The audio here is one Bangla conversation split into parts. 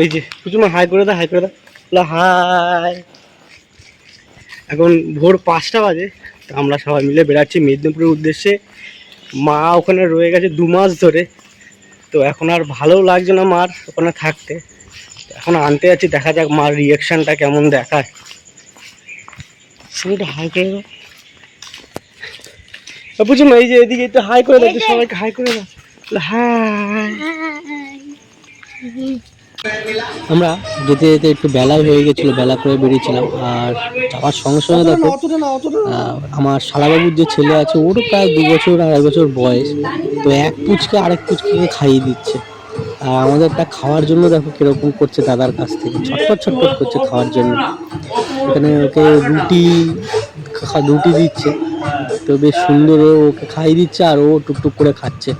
এই যে পুচুমা হাই করে দাও, হাই করে দাও, হাই। এখন ভোর 5টা বাজে, তো আমরা সবাই মিলে বেড়াচ্ছি মেদিনীপুরের উদ্দেশ্যে। মা ওখানে রয়ে গেছে 2 মাস ধরে, তো এখন আর ভালো লাগছে না মার ওখানে থাকতে। এখন আনতে যাচ্ছি, দেখা যাক মার রিয়াকশানটা কেমন দেখায়। সেটা হাই করে দাও পুচুমা, এই যে এদিকে একটু হাই করে দাও, সবাইকে হাই করে দাও, হাই। আমরা যেতে যেতে একটু বেলাই হয়ে গেছিলো, বেলা করে বেরিয়েছিলাম। আর যাওয়ার সঙ্গে সঙ্গে দেখো আমার শালাবাবুর যে ছেলে আছে, ওরও প্রায় 2 বছর 2.5 বছর বয়স, তো এক পুচকে আরেক পুচকে খাইয়ে দিচ্ছে। আর আমাদেরটা খাওয়ার জন্য দেখো কিরকম করছে, দাদার কাছ থেকে ছটপট ছটপট করছে খাওয়ার জন্য। এখানে ওকে রুটি দিচ্ছে, তো বেশ সুন্দর ওকে খাইয়ে দিচ্ছে আর ও টুকটুক করে খাচ্ছে।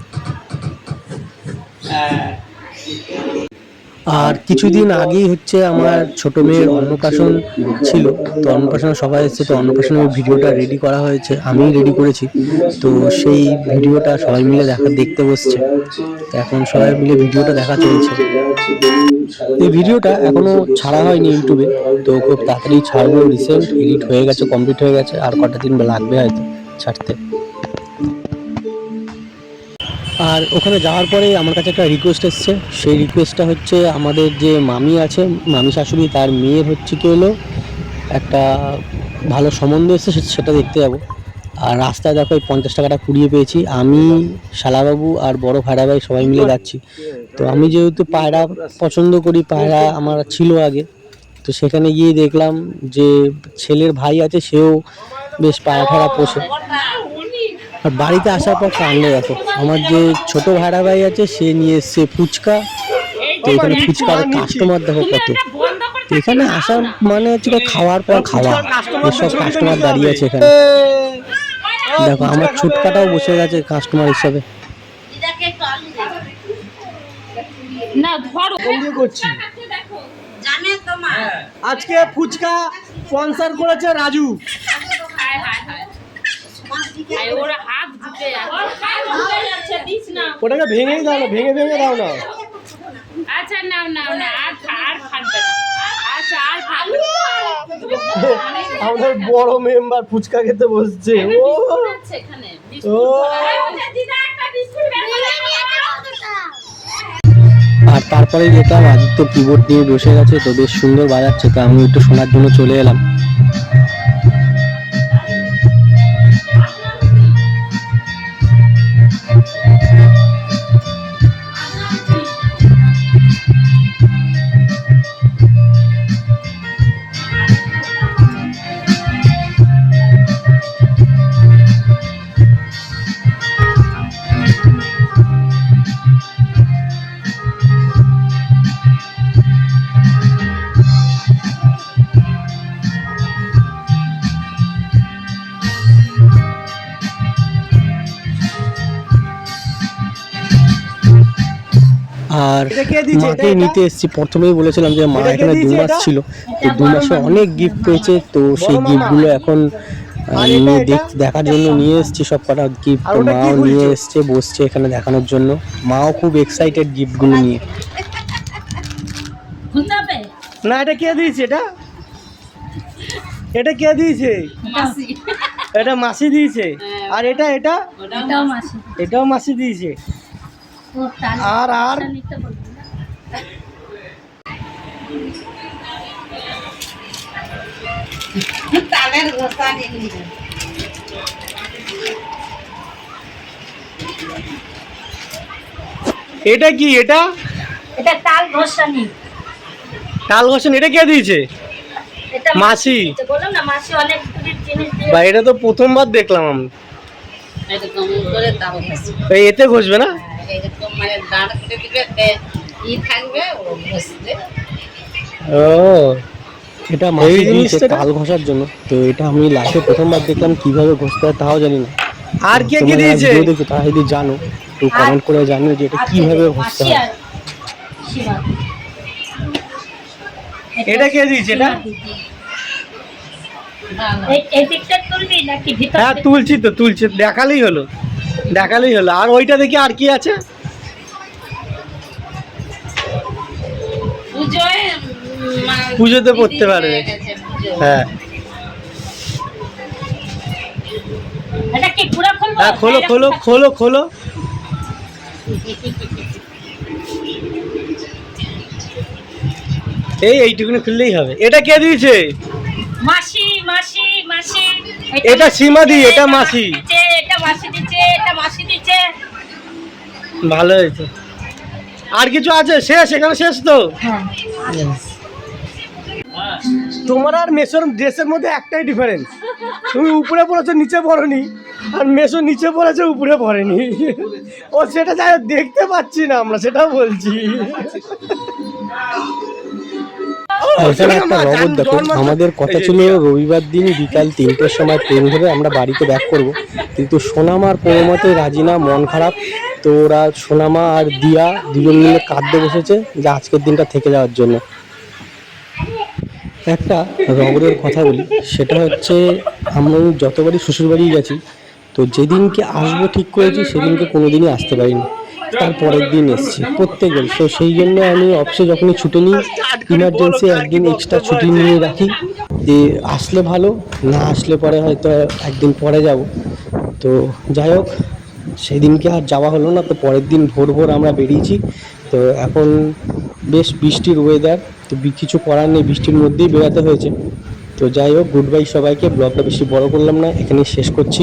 আর কিছুদিন আগেই হচ্ছে আমার ছোট মেয়ের অন্নপ্রাশন ছিল, তো অন্নপ্রাশনে সবাই এসেছে, তো অন্নপ্রাশনের ভিডিওটা রেডি করা হয়েছে, আমিই রেডি করেছি। তো সেই ভিডিওটা সবাই মিলে দেখতে বসছে, তো এখন সবাই মিলে ভিডিওটা দেখা চলছে। এই ভিডিওটা এখনো ছাড়া হয়নি ইউটিউবে, তো খুব তাড়াতাড়ি ছাড়বো। রিসেন্ট এডিট হয়ে গেছে, কমপ্লিট হয়ে গেছে, আর কটা দিন লাগবে হয়তো ছাড়তে। আর ওখানে যাওয়ার পরে আমার কাছে একটা রিকোয়েস্ট এসছে, সেই রিকোয়েস্টটা হচ্ছে আমাদের যে মামি আছে, মামি শাশুড়ি, তার মেয়ের হচ্ছে কি হলো একটা ভালো সম্বন্ধ এসছে, সেটা দেখতে যাবো। আর রাস্তায় দেখো এই 50 টাকাটা কুড়িয়ে পেয়েছি, আমি শালাবাবু আর বড় ভাইরা ভাই সবাই মিলে যাচ্ছি। তো আমি যেহেতু পায়রা পছন্দ করি, পায়রা আমার ছিল আগে, তো সেখানে গিয়ে দেখলাম যে ছেলের ভাই আছে, সেও বেশ পায়রা ঠাড়া পোষে। আর বাড়িতে আসার পর কাণ্ডে দেখো, আমার যে ছোট ভাড়া ভাই আছে সে নিয়ে এসছে ফুচকা। তো এখানে ফুচকার কাস্টমার দেখো কত, এখানে আসার মানে হচ্ছে খাওয়ার পর খাওয়া, এসব কাস্টমার দাঁড়িয়ে আছে এখানে। দেখো আমার ছুটকাটাও বসে গেছে কাস্টমার হিসাবে। আজকে ফুচকা স্পন্সর করেছে রাজু। ওটাকে ভেঙেই দাও না, ভেঙে দাও না। আচ্ছা নাও নাও না, আর খাবে না। আচ্ছা আর খাবে। আমাদের বড় মেম্বার ফুচকা খেতে বসছে। ও এখানে ও দিদা একটা বিস্কুট বের করে আর তারপরে যেটা আদিত্য কিবোর্ড দিয়ে বসে গেছে, তো বেশ সুন্দর বাজাচ্ছে, তো আমি একটু শোনার জন্য চলে এলাম। আর মাকে নিতে এসেছি, প্রথমেই বলেছিলাম যে মা এখানে 2 মাস ছিল, তো 2 মাসে অনেক গিফট পেয়েছে, তো সেই গিফটগুলো এখন দেখার জন্য নিয়ে এসেছি। সব কটা গিফট মাও নিয়ে এসছে, বসছে এখানে দেখানোর জন্য। মাও খুব এক্সাইটেড গিফটগুলো নিয়ে। না এটা কে দিয়েছে? এটা কে দিয়েছে? এটা মাসি দিয়েছে। আর এটাও মাসি দিয়েছে। আর এটা কি? এটা তাল ঘষানি। এটা কে দিয়েছে? মাসি। বললাম না মাসি অনেক জিনিস দিয়ে। বা এটা তো প্রথমবার দেখলাম আমি। এরকম করে তাল ঘষে। এতে ঘষবে না? এরকম মানে দাঁড় করে দিবে, থাকবে ও ঘষবে। ও এটা মাসি দিয়েছে তাল ঘষার জন্য, তো এটা আমি লাইফে প্রথমবার দেখলাম, কিভাবে ঘষতে হয় তাও জানি না। আর কে দিয়েছে? দেখো তারা যদি জানো তো কমেন্ট করে জানিও যে এটা কিভাবে ঘষতে হয়। এটা কে দিয়েছে? এটা এই পিকচার তুলবি নাকি ভিতর? হ্যাঁ তুলছি, দেখালেই হলো। আর ওইটা দেখি আর কি আছে। পুজোতে পড়তে পারবে। হ্যাঁ এটা কি পুরো খুলবো? হ্যাঁ, খোলো খোলো খোলো খোলো। এইটুকুনি খুললেই হবে। এটা কে দিয়েছে? মাসি মাসি মাসি। এটা সীমাদি, এটা মাসি। এটা মাসি দিচ্ছে, এটা মাসি দিচ্ছে। ভালো হয়েছে। আর কিছু আছে? শেষ, এখানে শেষ তো। তোমার আর মেসোর ড্রেসের মধ্যে একটাই ডিফারেন্স, তুমি উপরে পড়েছো নিচে পড়নি, আর মেসো নিচে পড়েছে উপরে পড়েনি। ও সেটা যাই হোক, দেখতে পাচ্ছি না আমরা, সেটা বলছি। এখানে একটা রবট দেখো। আমাদের কথা ছিল রবিবার দিন বিকাল 3টের সময় ট্রেন ধরে আমরা বাড়িতে ব্যাক করব, কিন্তু সোনামা আর কোনো মতে রাজি না, মন খারাপ। তো ওরা সোনামা আর দিয়া দুজন মিলে কাঁদতে বসেছে যে আজকের দিনটা থেকে যাওয়ার জন্য। একটা রবরের কথা বলি, সেটা হচ্ছে আমি যতবারই শ্বশুরবাড়ি গেছি, তো যেদিনকে আসবো ঠিক করেছি সেদিনকে কোনো দিনই আসতে পারিনি, তার পরের দিন এসেছি প্রত্যেকবার। তো সেই জন্য আমি অফিসে যখনই ছুটি নিই, ইমার্জেন্সি একদিন এক্সট্রা ছুটি নিয়ে রাখি, যে আসলে ভালো, না আসলে পরে হয়তো একদিন পরে যাব। তো যাই হোক, সেই দিনকে আর যাওয়া হলো না। তো পরের দিন ভোর ভোর আমরা বেরিয়েছি। তো এখন বেশ বৃষ্টির ওয়েদার, তো কিছু করার নেই, বৃষ্টির মধ্যেই বেরোতে হয়েছে। তো যাই হোক, গুড বাই সবাইকে। ব্লগটা বেশি বড় করলাম না, এখানেই শেষ করছি।